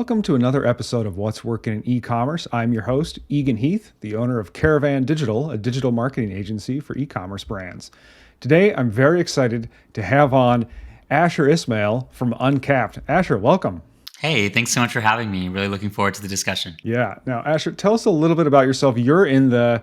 Welcome to another episode of What's Working in E-commerce. I'm your host, Egan Heath, the owner of Caravan Digital, a digital marketing agency for e-commerce brands. Today, I'm very excited to have on Asher Ismail from Uncapped. Asher, welcome. Hey, thanks so much for having me. Really looking forward to the discussion. Yeah. Now, Asher, tell us a little bit about yourself. You're in the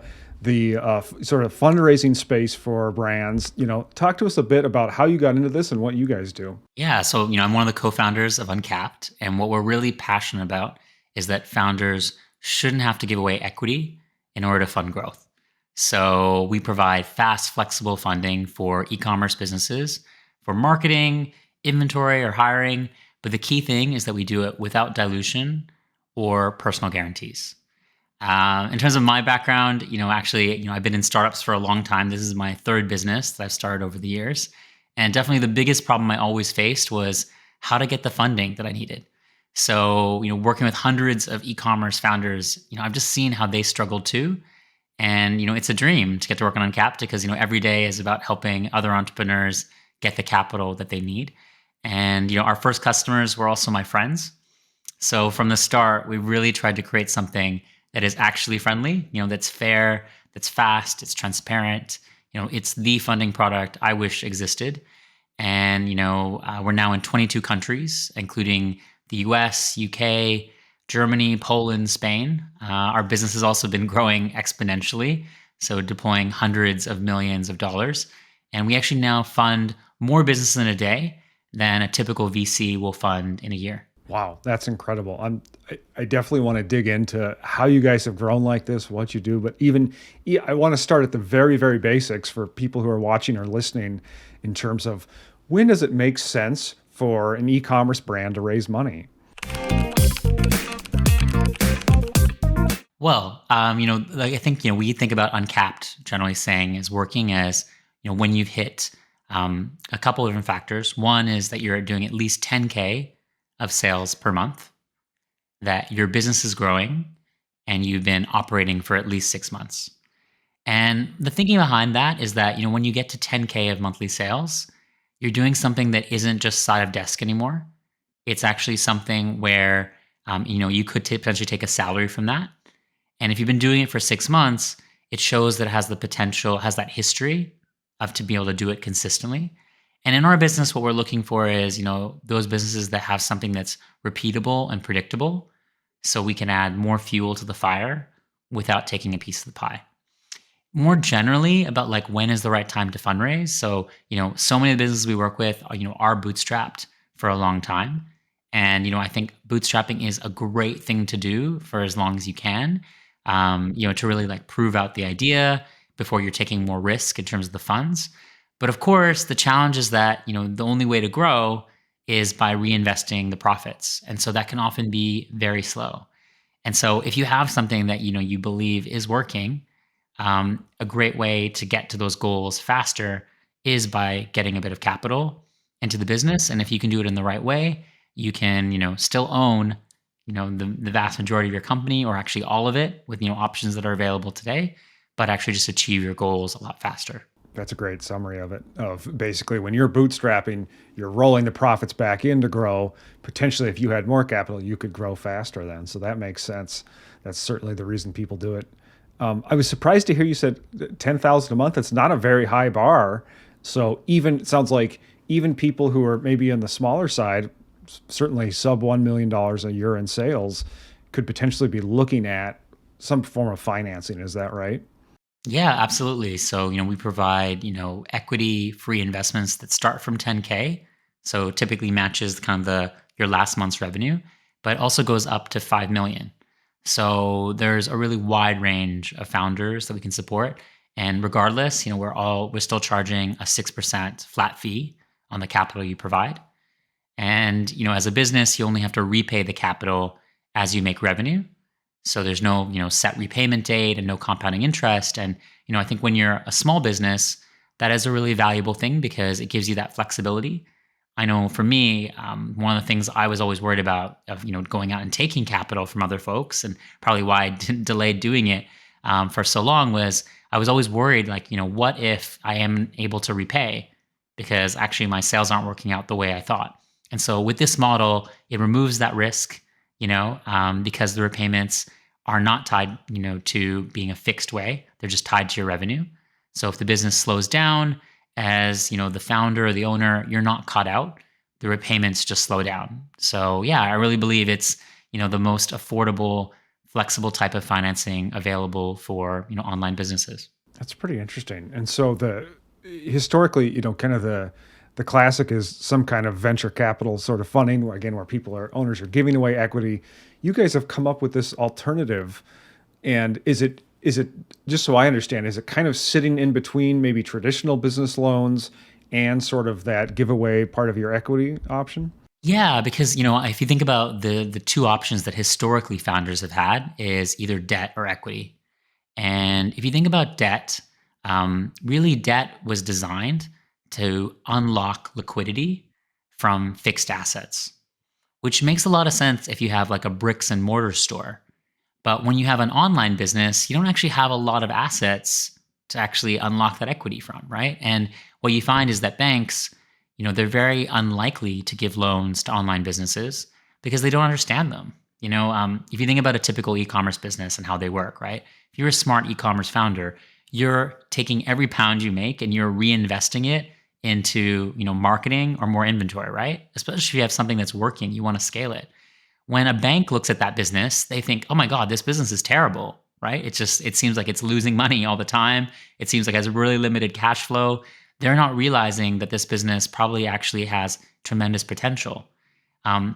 sort of fundraising space for brands. Talk to us a bit about how you got into this and what you guys do. Yeah, so I'm one of the co-founders of Uncapped, and what we're really passionate about is that founders shouldn't have to give away equity in order to fund growth. So we provide fast, flexible funding for e-commerce businesses for marketing, inventory, or hiring. But the key thing is that we do it without dilution or personal guarantees. In terms of my background, I've been in startups for a long time. This is my third business that I've started over the years. And definitely the biggest problem I always faced was how to get the funding that I needed. So, working with hundreds of e-commerce founders, I've just seen how they struggled too. And, it's a dream to get to work on Uncapped because, every day is about helping other entrepreneurs get the capital that they need. And, our first customers were also my friends. So from the start, we really tried to create something that is actually friendly, that's fair, that's fast, it's transparent. It's the funding product I wish existed. And, we're now in 22 countries, including the US, UK, Germany, Poland, Spain. Our business has also been growing exponentially, so deploying hundreds of millions of dollars. And we actually now fund more businesses in a day than a typical VC will fund in a year. Wow, that's incredible. I definitely want to dig into how you guys have grown like this, what you do, but I want to start at the very, very basics for people who are watching or listening in terms of when does it make sense for an e-commerce brand to raise money? Well, I think, we think about Uncapped generally saying is working as, when you've hit a couple of different factors. One is that you're doing at least 10K of sales per month, that your business is growing, and you've been operating for at least 6 months. And the thinking behind that is that, when you get to 10K of monthly sales, you're doing something that isn't just side of desk anymore. It's actually something where, you could potentially take a salary from that. And if you've been doing it for 6 months, it shows that it has the potential, has that history of to be able to do it consistently. And in our business, what we're looking for is, those businesses that have something that's repeatable and predictable, so we can add more fuel to the fire without taking a piece of the pie. More generally about like when is the right time to fundraise. So, so many of the businesses we work with, are bootstrapped for a long time. And, I think bootstrapping is a great thing to do for as long as you can, to really like prove out the idea before you're taking more risk in terms of the funds. But of course, the challenge is that, the only way to grow is by reinvesting the profits. And so that can often be very slow. And so if you have something that, you believe is working, a great way to get to those goals faster is by getting a bit of capital into the business. And if you can do it in the right way, you can, still own, the vast majority of your company or actually all of it with, options that are available today, but actually just achieve your goals a lot faster. That's a great summary of it. Of basically when you're bootstrapping, you're rolling the profits back in to grow. Potentially, if you had more capital, you could grow faster then. So that makes sense. That's certainly the reason people do it. I was surprised to hear you said 10,000 a month. It's not a very high bar. So it sounds like even people who are maybe on the smaller side, certainly sub $1 million a year in sales, could potentially be looking at some form of financing. Is that right? Yeah, absolutely. So, we provide, equity-free investments that start from 10K. So typically matches kind of your last month's revenue, but also goes up to 5 million. So there's a really wide range of founders that we can support. And regardless, we're still charging a 6% flat fee on the capital you provide. And, as a business, you only have to repay the capital as you make revenue. So there's no, set repayment date and no compounding interest. And, I think when you're a small business, that is a really valuable thing because it gives you that flexibility. I know for me, one of the things I was always worried about of, going out and taking capital from other folks, and probably why I delayed doing it for so long, was I was always worried, like, what if I am able to repay because actually my sales aren't working out the way I thought. And so with this model, it removes that risk. because the repayments are not tied, to being a fixed way. They're just tied to your revenue. So if the business slows down, as the founder or the owner, you're not caught out. The repayments just slow down. So yeah, I really believe it's the most affordable, flexible type of financing available for online businesses. That's pretty interesting. And so the historically, kind of the classic is some kind of venture capital sort of funding, again, where people are owners are giving away equity. You guys have come up with this alternative, and is it just so I understand, is it kind of sitting in between maybe traditional business loans and sort of that giveaway part of your equity option? Yeah, because if you think about the two options that historically founders have had is either debt or equity. And if you think about debt, really debt was designed to unlock liquidity from fixed assets, which makes a lot of sense if you have like a bricks and mortar store. But when you have an online business, you don't actually have a lot of assets to actually unlock that equity from, right? And what you find is that banks, they're very unlikely to give loans to online businesses because they don't understand them. If you think about a typical e-commerce business and how they work, right? If you're a smart e-commerce founder, you're taking every pound you make and you're reinvesting it into, marketing or more inventory, right? Especially if you have something that's working, you want to scale it. When a bank looks at that business, they think, "Oh my god, this business is terrible." Right? It seems like it's losing money all the time. It seems like it has really limited cash flow. They're not realizing that this business probably actually has tremendous potential.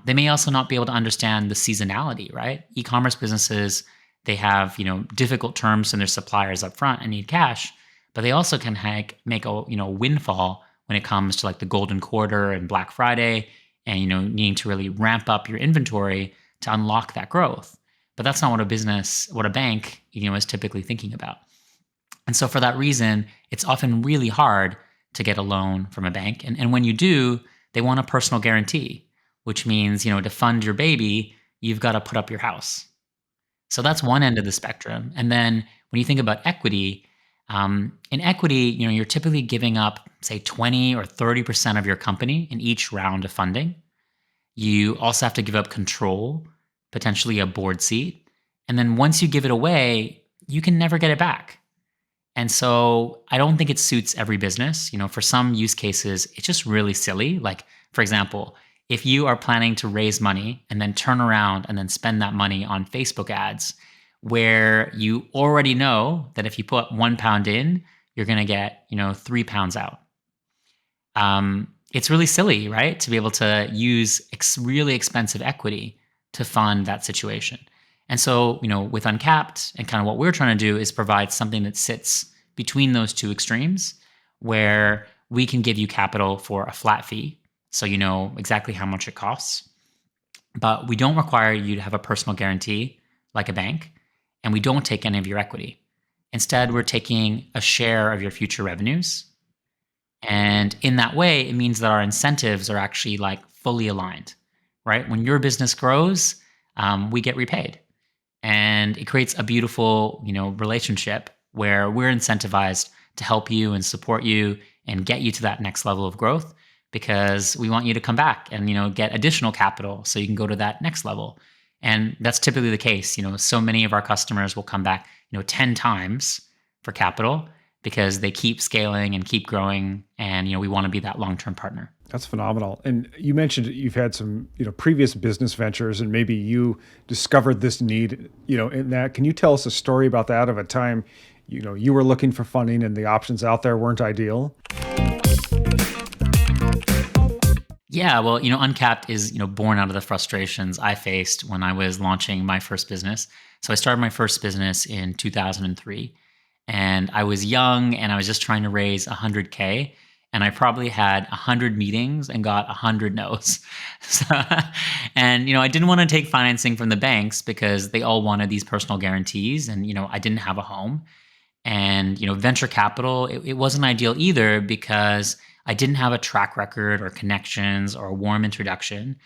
They may also not be able to understand the seasonality, right? E-commerce businesses, they have difficult terms from their suppliers up front and need cash, but they also can make a windfall when it comes to like the golden quarter and Black Friday, and needing to really ramp up your inventory to unlock that growth. But that's not what a bank is typically thinking about. And so for that reason, it's often really hard to get a loan from a bank. And when you do, they want a personal guarantee, which means, to fund your baby, you've got to put up your house. So that's one end of the spectrum. And then when you think about equity, in equity, you're typically giving up, say, 20 or 30% of your company in each round of funding. You also have to give up control, potentially a board seat. And then once you give it away, you can never get it back. And so I don't think it suits every business. For some use cases, it's just really silly. Like, for example, if you are planning to raise money and then turn around and then spend that money on Facebook ads, where you already know that if you put £1 in, you're going to get, £3 out. It's really silly, right? To be able to use really expensive equity to fund that situation. And so, with Uncapped and kind of what we're trying to do is provide something that sits between those two extremes where we can give you capital for a flat fee. So you know exactly how much it costs. But we don't require you to have a personal guarantee like a bank. And we don't take any of your equity. Instead, we're taking a share of your future revenues. And in that way, it means that our incentives are actually like fully aligned, right? When your business grows, we get repaid. And it creates a beautiful, relationship where we're incentivized to help you and support you and get you to that next level of growth because we want you to come back and, get additional capital so you can go to that next level. And that's typically the case. So many of our customers will come back, 10 times for capital because they keep scaling and keep growing. And, we want to be that long-term partner. That's phenomenal. And you mentioned you've had some, previous business ventures, and maybe you discovered this need, in that. Can you tell us a story about that, of a time, you were looking for funding and the options out there weren't ideal? Yeah, well, Uncapped is, born out of the frustrations I faced when I was launching my first business. So I started my first business in 2003, and I was young and I was just trying to raise 100K, and I probably had 100 meetings and got 100 no's. So, and I didn't want to take financing from the banks because they all wanted these personal guarantees, and I didn't have a home. And venture capital, it wasn't ideal either because I didn't have a track record or connections or a warm introduction.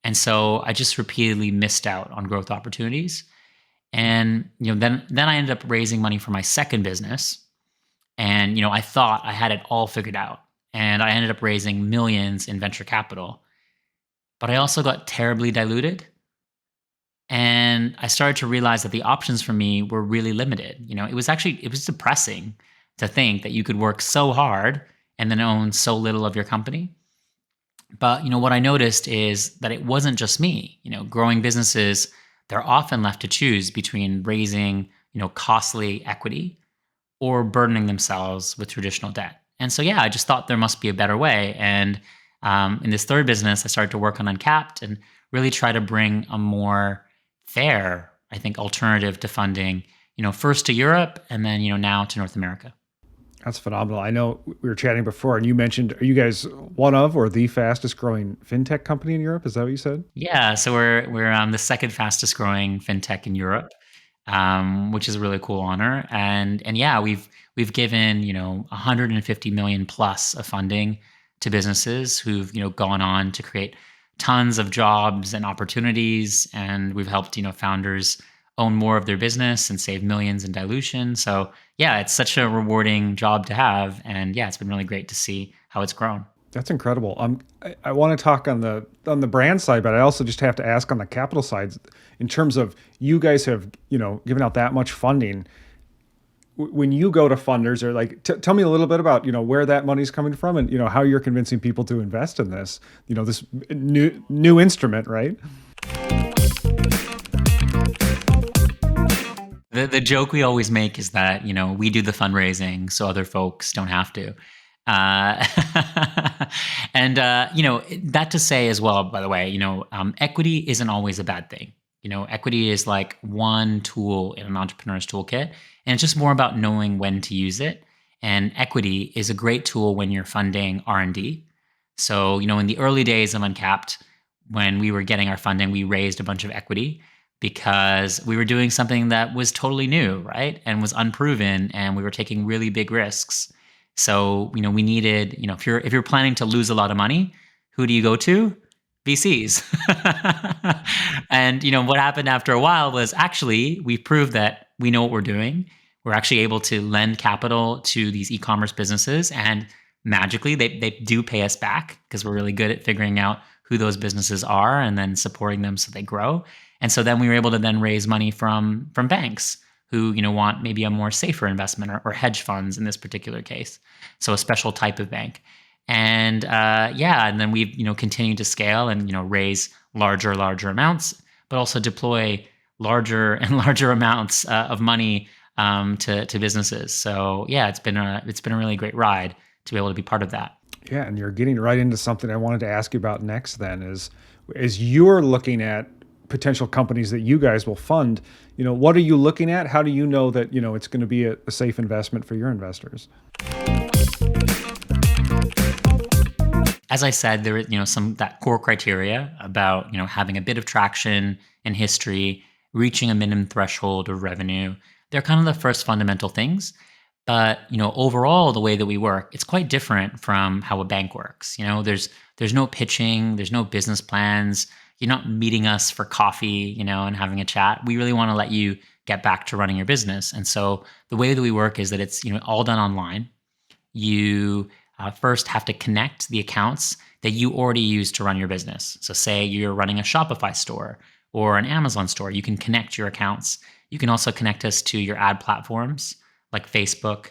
And so I just repeatedly missed out on growth opportunities. And then I ended up raising money for my second business. And I thought I had it all figured out. And I ended up raising millions in venture capital. But I also got terribly diluted. And I started to realize that the options for me were really limited. It was depressing to think that you could work so hard and then own so little of your company. But what I noticed is that it wasn't just me. Growing businesses, they're often left to choose between raising, costly equity or burdening themselves with traditional debt. And so, yeah, I just thought there must be a better way. And in this third business, I started to work on Uncapped and really try to bring a more fair, I think, alternative to funding, first to Europe and then, now to North America. That's phenomenal. I know we were chatting before, and you mentioned, are you guys one of or the fastest growing fintech company in Europe? Is that what you said? Yeah, so we're the second fastest growing fintech in Europe, which is a really cool honor. And yeah, we've given 150 million plus of funding to businesses who've gone on to create tons of jobs and opportunities, and we've helped founders own more of their business and save millions in dilution. So yeah, it's such a rewarding job to have, and yeah, it's been really great to see how it's grown. That's incredible. I want to talk on the brand side, but I also just have to ask on the capital side, in terms of you guys have given out that much funding. When you go to funders, or like, tell me a little bit about where that money's coming from, and how you're convincing people to invest in this this new instrument, right? The joke we always make is that we do the fundraising so other folks don't have to. Uh, and that to say as well, by the way, equity isn't always a bad thing. Equity is like one tool in an entrepreneur's toolkit, and it's just more about knowing when to use it. And equity is a great tool when you're funding R&D. So in the early days of Uncapped, when we were getting our funding, we raised a bunch of equity because we were doing something that was totally new, right? And was unproven, and we were taking really big risks. So, we needed, if you're planning to lose a lot of money, who do you go to? VCs. And, what happened after a while was actually we proved that we know what we're doing. We're actually able to lend capital to these e-commerce businesses, and magically they do pay us back because we're really good at figuring out who those businesses are and then supporting them so they grow. And so then we were able to then raise money from banks who want maybe a more safer investment, or hedge funds in this particular case. So a special type of bank. And yeah, and then we've continued to scale and raise larger amounts, but also deploy larger and larger amounts of money to businesses. So yeah, it's been a really great ride to be able to be part of that. Yeah, and you're getting right into something I wanted to ask you about next. Then is as you're looking at potential companies that you guys will fund, what are you looking at? How do you know that it's going to be a safe investment for your investors? As I said, there is some that core criteria about having a bit of traction and history, reaching a minimum threshold of revenue. They're kind of the first fundamental things. But overall, the way that we work, it's quite different from how a bank works. There's no pitching, there's no business plans. You're not meeting us for coffee, and having a chat. We really want to let you get back to running your business. And so the way that we work is that it's all done online. You first have to connect the accounts that you already use to run your business. So say you're running a Shopify store or an Amazon store, you can connect your accounts. You can also connect us to your ad platforms like Facebook.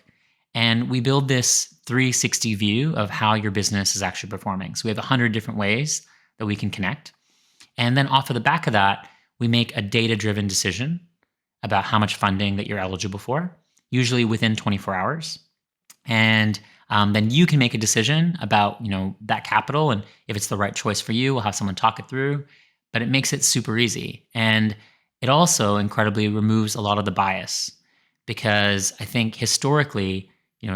And we build this 360 view of how your business is actually performing. So we have 100 different ways that we can connect. And then off of the back of that, we make a data-driven decision about how much funding that you're eligible for, usually within 24 hours. And then you can make a decision about that capital, and if it's the right choice for you, we'll have someone talk it through. But it makes it super easy, and it also incredibly removes a lot of the bias, because I think historically,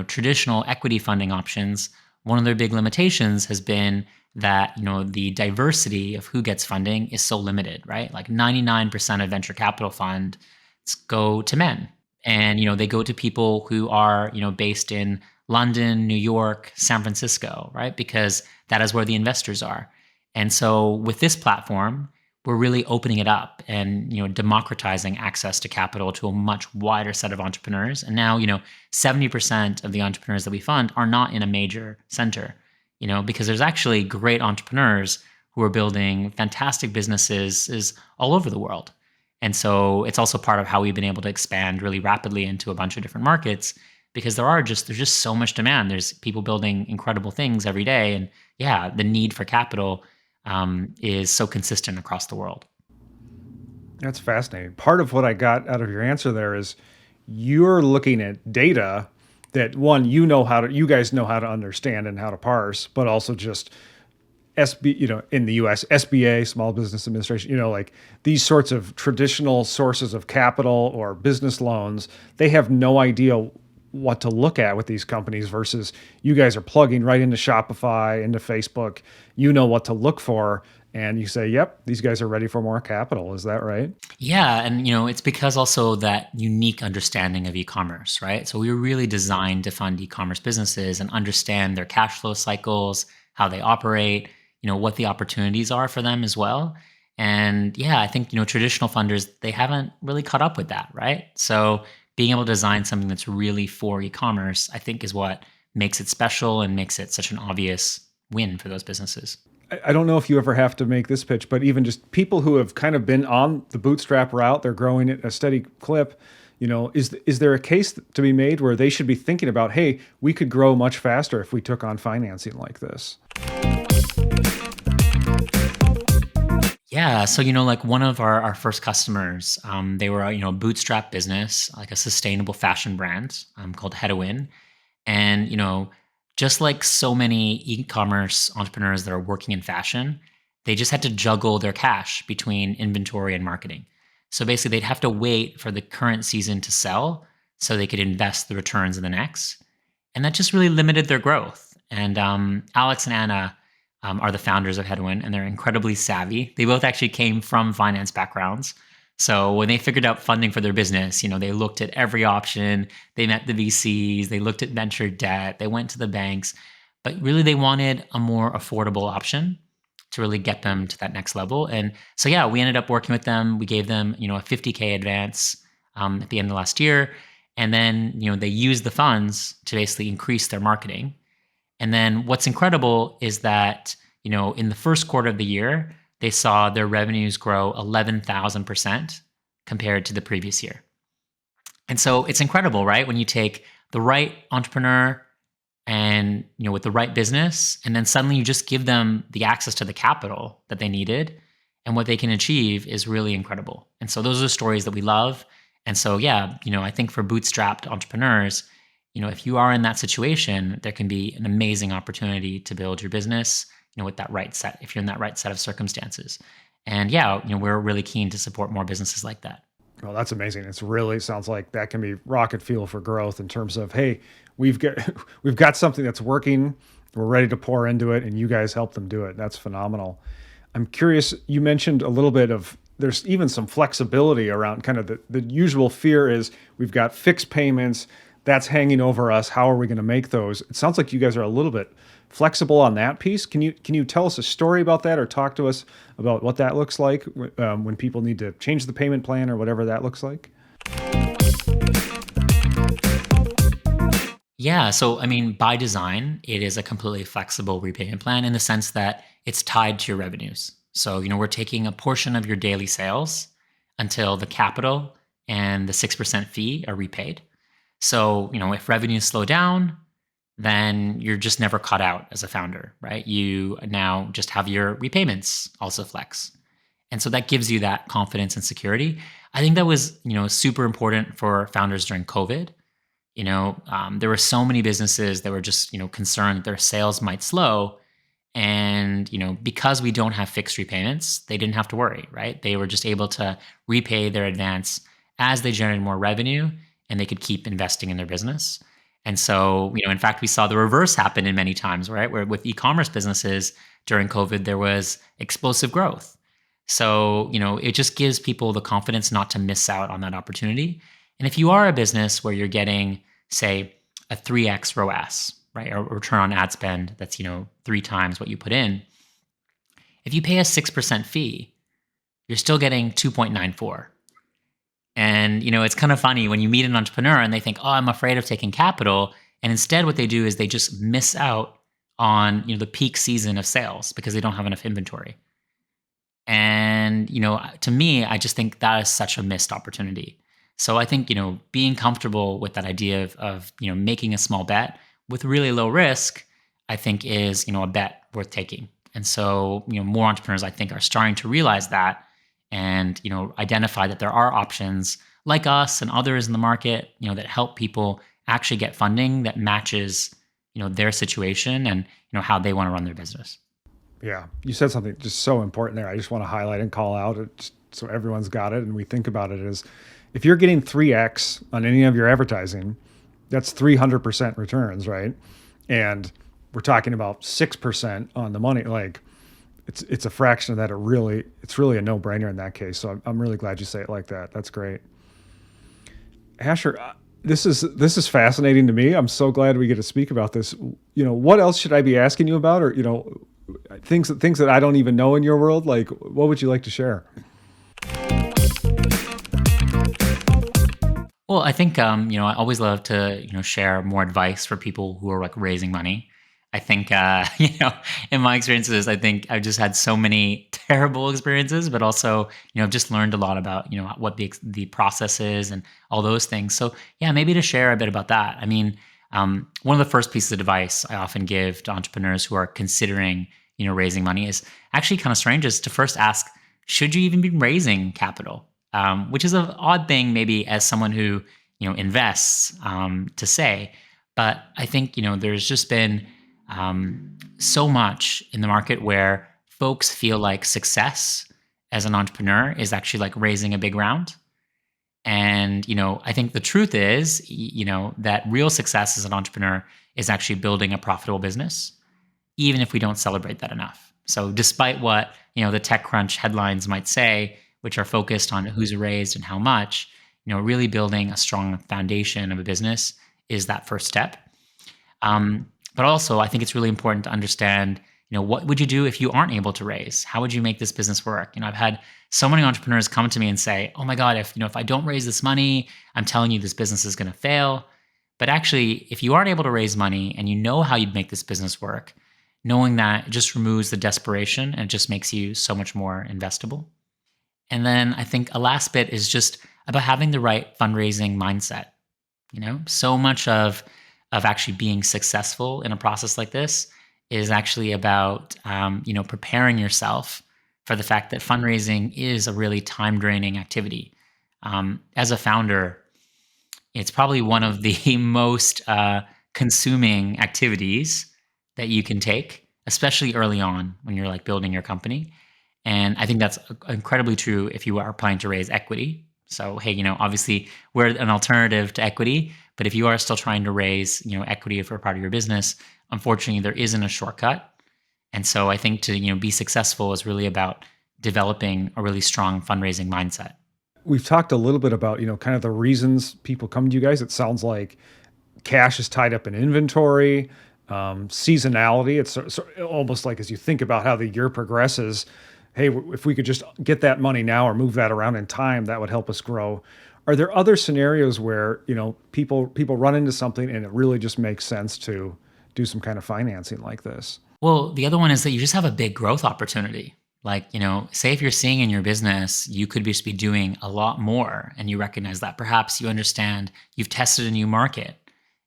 traditional equity funding options, one of their big limitations has been that the diversity of who gets funding is so limited, right? Like 99% of venture capital funds go to men, and they go to people who are based in London, New York, San Francisco, right? Because that is where the investors are. And so with this platform, we're really opening it up and democratizing access to capital to a much wider set of entrepreneurs. And now 70% of the entrepreneurs that we fund are not in a major center, because there's actually great entrepreneurs who are building fantastic businesses is all over the world. And so it's also part of how we've been able to expand really rapidly into a bunch of different markets because there's just so much demand. There's people building incredible things every day, and yeah, the need for capital is so consistent across the world. That's fascinating. Part of what I got out of your answer there is you're looking at data that one, you guys know how to understand and how to parse, but also just in the US, SBA, Small Business Administration, like these sorts of traditional sources of capital or business loans, they have no idea what to look at with these companies versus you guys are plugging right into Shopify, into Facebook. You know what to look for. And you say, yep, these guys are ready for more capital. Is that right? Yeah, and it's because also that unique understanding of e-commerce, right? So we were really designed to fund e-commerce businesses and understand their cash flow cycles, how they operate, what the opportunities are for them as well. And yeah, I think traditional funders they haven't really caught up with that, right? So being able to design something that's really for e-commerce, I think is what makes it special and makes it such an obvious win for those businesses. I don't know if you ever have to make this pitch, but even just people who have kind of been on the bootstrap route, they're growing at a steady clip. Is there a case to be made where they should be thinking about, hey, we could grow much faster if we took on financing like this? Yeah. So, like one of our first customers, they were, a bootstrap business, like a sustainable fashion brand called Headwin. And, just like so many e-commerce entrepreneurs that are working in fashion, they just had to juggle their cash between inventory and marketing. So basically, they'd have to wait for the current season to sell so they could invest the returns in the next. And that just really limited their growth. And Alex and Anna are the founders of Headwind, and they're incredibly savvy. They both actually came from finance backgrounds. So when they figured out funding for their business, they looked at every option. They met the VCs, they looked at venture debt, they went to the banks, but really they wanted a more affordable option to really get them to that next level. And so yeah, we ended up working with them. We gave them, a 50K advance at the end of last year, and then they used the funds to basically increase their marketing. And then what's incredible is that, in the first quarter of the year, they saw their revenues grow 11,000% compared to the previous year. And so it's incredible, right? When you take the right entrepreneur and, with the right business, and then suddenly you just give them the access to the capital that they needed, and what they can achieve is really incredible. And so those are the stories that we love. And so, yeah, I think for bootstrapped entrepreneurs, if you are in that situation, there can be an amazing opportunity to build your business, with that right set, if you're in that right set of circumstances. And yeah, we're really keen to support more businesses like that. Well, that's amazing. It's really sounds like that can be rocket fuel for growth in terms of, hey, we've got we've got something that's working. We're ready to pour into it, and you guys help them do it. That's phenomenal. I'm curious. You mentioned a little bit of there's even some flexibility around kind of the usual fear is we've got fixed payments that's hanging over us. How are we going to make those? It sounds like you guys are a little bit flexible on that piece. Can you tell us a story about that, or talk to us about what that looks like when people need to change the payment plan or whatever that looks like? Yeah. So, I mean, by design, it is a completely flexible repayment plan in the sense that it's tied to your revenues. So, we're taking a portion of your daily sales until the capital and the 6% fee are repaid. So, if revenues slow down, then you're just never caught out as a founder, right? You now just have your repayments also flex. And so that gives you that confidence and security. I think that was, super important for founders during COVID. There were so many businesses that were just, concerned that their sales might slow. And, because we don't have fixed repayments, they didn't have to worry, right? They were just able to repay their advance as they generated more revenue, and they could keep investing in their business. And so, in fact, we saw the reverse happen in many times, right? Where with e-commerce businesses during COVID, there was explosive growth. So, it just gives people the confidence not to miss out on that opportunity. And if you are a business where you're getting, say, a 3x ROAS, right, or return on ad spend that's, 3 times what you put in, if you pay a 6% fee, you're still getting 2.94. And, it's kind of funny when you meet an entrepreneur and they think, oh, I'm afraid of taking capital. And instead, what they do is they just miss out on, the peak season of sales because they don't have enough inventory. And, to me, I just think that is such a missed opportunity. So I think, being comfortable with that idea of making a small bet with really low risk, I think is, a bet worth taking. And so, more entrepreneurs I think are starting to realize that and, identify that there are options like us and others in the market, that help people actually get funding that matches, their situation and, how they want to run their business. Yeah, you said something just so important there. I just want to highlight and call out it so everyone's got it and we think about it is if you're getting 3x on any of your advertising, that's 300% returns, right? And we're talking about 6% on the money. Like it's a fraction of that. It's really a no brainer in that case. So I'm really glad you say it like that. That's great. Asher, this is fascinating to me. I'm so glad we get to speak about this. What else should I be asking you about, or things that I don't even know in your world? Like, what would you like to share? Well, I think I always love to share more advice for people who are like raising money. I think in my experiences, I think I've just had so many terrible experiences, but also I've just learned a lot about what the process is and all those things. So yeah, maybe to share a bit about that. I mean, one of the first pieces of advice I often give to entrepreneurs who are considering raising money is actually kind of strange. Is to first ask, should you even be raising capital? Which is an odd thing, maybe as someone who invests to say. But I think there's just been so much in the market where folks feel like success as an entrepreneur is actually like raising a big round. And I think the truth is, that real success as an entrepreneur is actually building a profitable business, even if we don't celebrate that enough. So despite what, the TechCrunch headlines might say, which are focused on who's raised and how much, really building a strong foundation of a business is that first step. But also, I think it's really important to understand, what would you do if you aren't able to raise? How would you make this business work? I've had so many entrepreneurs come to me and say, "Oh my God, if I don't raise this money, I'm telling you this business is going to fail." But actually, if you aren't able to raise money and you know how you'd make this business work, knowing that it just removes the desperation and it just makes you so much more investable. And then I think a last bit is just about having the right fundraising mindset. So much of actually being successful in a process like this is actually about preparing yourself for the fact that fundraising is a really time draining activity. As a founder, it's probably one of the most consuming activities that you can take, especially early on when you're like building your company. And I think that's incredibly true if you are planning to raise equity. So, hey, obviously we're an alternative to equity, but if you are still trying to raise, equity for part of your business, unfortunately there isn't a shortcut. And so I think to, be successful is really about developing a really strong fundraising mindset. We've talked a little bit about, kind of the reasons people come to you guys. It sounds like cash is tied up in inventory, seasonality. It's almost like as you think about how the year progresses, hey, if we could just get that money now or move that around in time, that would help us grow. Are there other scenarios where people run into something and it really just makes sense to do some kind of financing like this? Well, the other one is that you just have a big growth opportunity. Like, say if you're seeing in your business, you could just be doing a lot more and you recognize that. Perhaps you understand you've tested a new market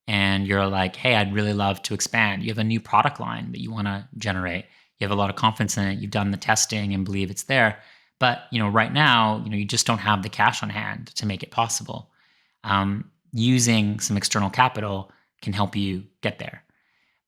and you're like, hey, I'd really love to expand. You have a new product line that you want to generate. You have a lot of confidence in it. You've done the testing and believe it's there. But, right now, you just don't have the cash on hand to make it possible. Using some external capital can help you get there.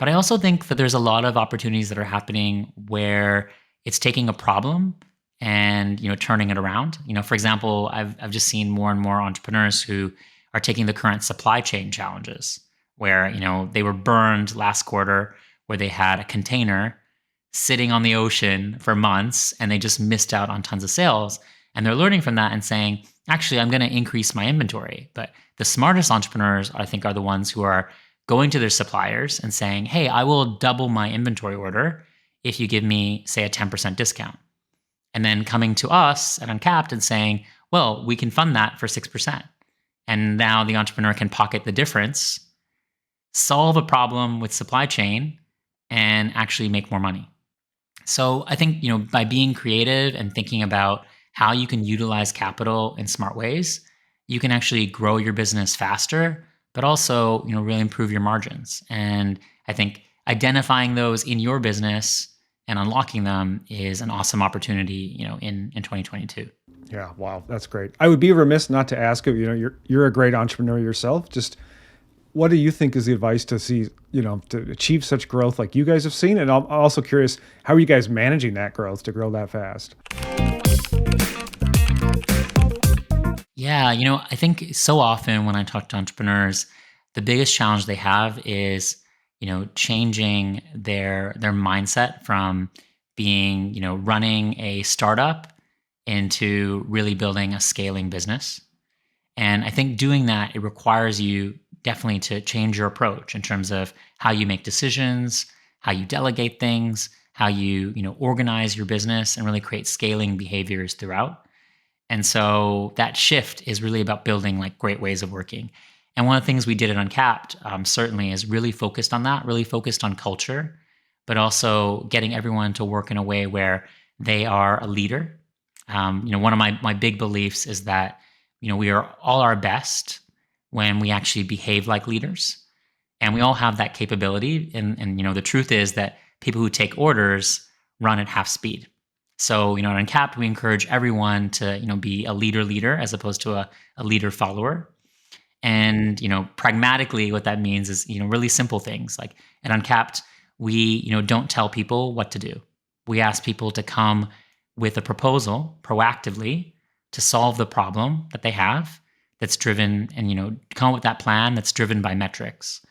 But I also think that there's a lot of opportunities that are happening where it's taking a problem and turning it around. For example, I've just seen more and more entrepreneurs who are taking the current supply chain challenges where they were burned last quarter where they had a container sitting on the ocean for months and they just missed out on tons of sales. And they're learning from that and saying, actually, I'm going to increase my inventory. But the smartest entrepreneurs, I think, are the ones who are going to their suppliers and saying, hey, I will double my inventory order if you give me, say, a 10% discount. And then coming to us at Uncapped and saying, well, we can fund that for 6%. And now the entrepreneur can pocket the difference, solve a problem with supply chain, and actually make more money. So I think, by being creative and thinking about how you can utilize capital in smart ways, you can actually grow your business faster, but also, really improve your margins. And I think identifying those in your business and unlocking them is an awesome opportunity, in 2022. Yeah, wow, that's great. I would be remiss not to ask you. You're a great entrepreneur yourself. Just what do you think is the advice to see, to achieve such growth like you guys have seen? And I'm also curious, how are you guys managing that growth to grow that fast? Yeah, I think so often when I talk to entrepreneurs, the biggest challenge they have is, changing their mindset from being, running a startup into really building a scaling business. And I think doing that, it requires you definitely to change your approach in terms of how you make decisions, how you delegate things, how you, organize your business and really create scaling behaviors throughout. And so that shift is really about building like great ways of working. And one of the things we did at Uncapped certainly is really focused on that, really focused on culture, but also getting everyone to work in a way where they are a leader. One of my big beliefs is that we are all our best when we actually behave like leaders, and we all have that capability. And the truth is that people who take orders run at half speed. So, at Uncapped, we encourage everyone to, be a leader as opposed to a leader follower. And, pragmatically, what that means is, really simple things. Like at Uncapped, we, don't tell people what to do. We ask people to come with a proposal proactively to solve the problem that they have that's driven, and, come up with that plan that's driven by metrics.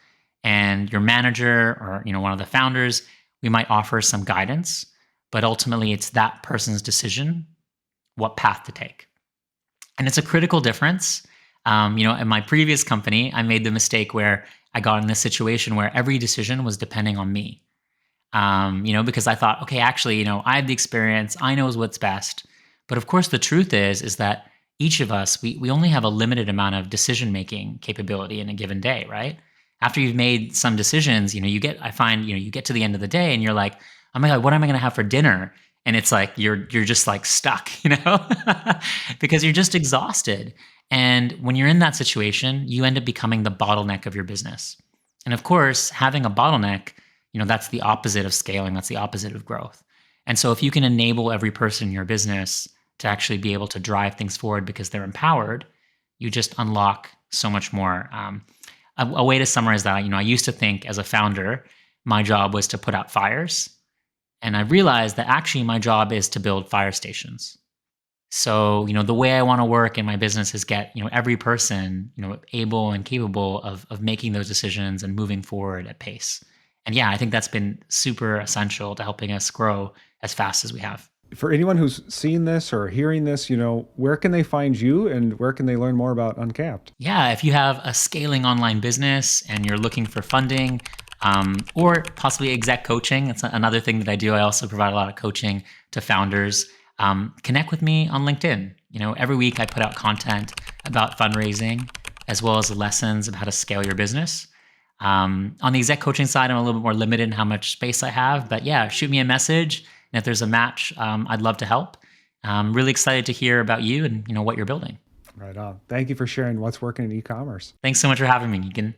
And your manager or, one of the founders, we might offer some guidance, but ultimately it's that person's decision what path to take. And it's a critical difference. In my previous company, I made the mistake where I got in this situation where every decision was depending on me. Because I thought, okay, actually, I have the experience, I know what's best. But of course, the truth is that each of us, we only have a limited amount of decision making capability in a given day, right? After you've made some decisions, I find, you get to the end of the day and you're like, oh my God, what am I going to have for dinner? And it's like, you're just like stuck, because you're just exhausted. And when you're in that situation, you end up becoming the bottleneck of your business. And of course, having a bottleneck, that's the opposite of scaling. That's the opposite of growth. And so if you can enable every person in your business to actually be able to drive things forward because they're empowered, you just unlock so much more. A way to summarize that, I used to think as a founder, my job was to put out fires. And I realized that actually my job is to build fire stations. So, the way I want to work in my business is get, every person, able and capable of making those decisions and moving forward at pace. And yeah, I think that's been super essential to helping us grow as fast as we have. For anyone who's seen this or hearing this, where can they find you and where can they learn more about Uncapped? Yeah, if you have a scaling online business and you're looking for funding, or possibly exec coaching, that's another thing that I do. I also provide a lot of coaching to founders. Connect with me on LinkedIn. Every week I put out content about fundraising as well as lessons of how to scale your business. On the exec coaching side, I'm a little bit more limited in how much space I have, but yeah, shoot me a message. And if there's a match, I'd love to help. I'm really excited to hear about you and what you're building. Right on. Thank you for sharing what's working in e-commerce. Thanks so much for having me, Egan.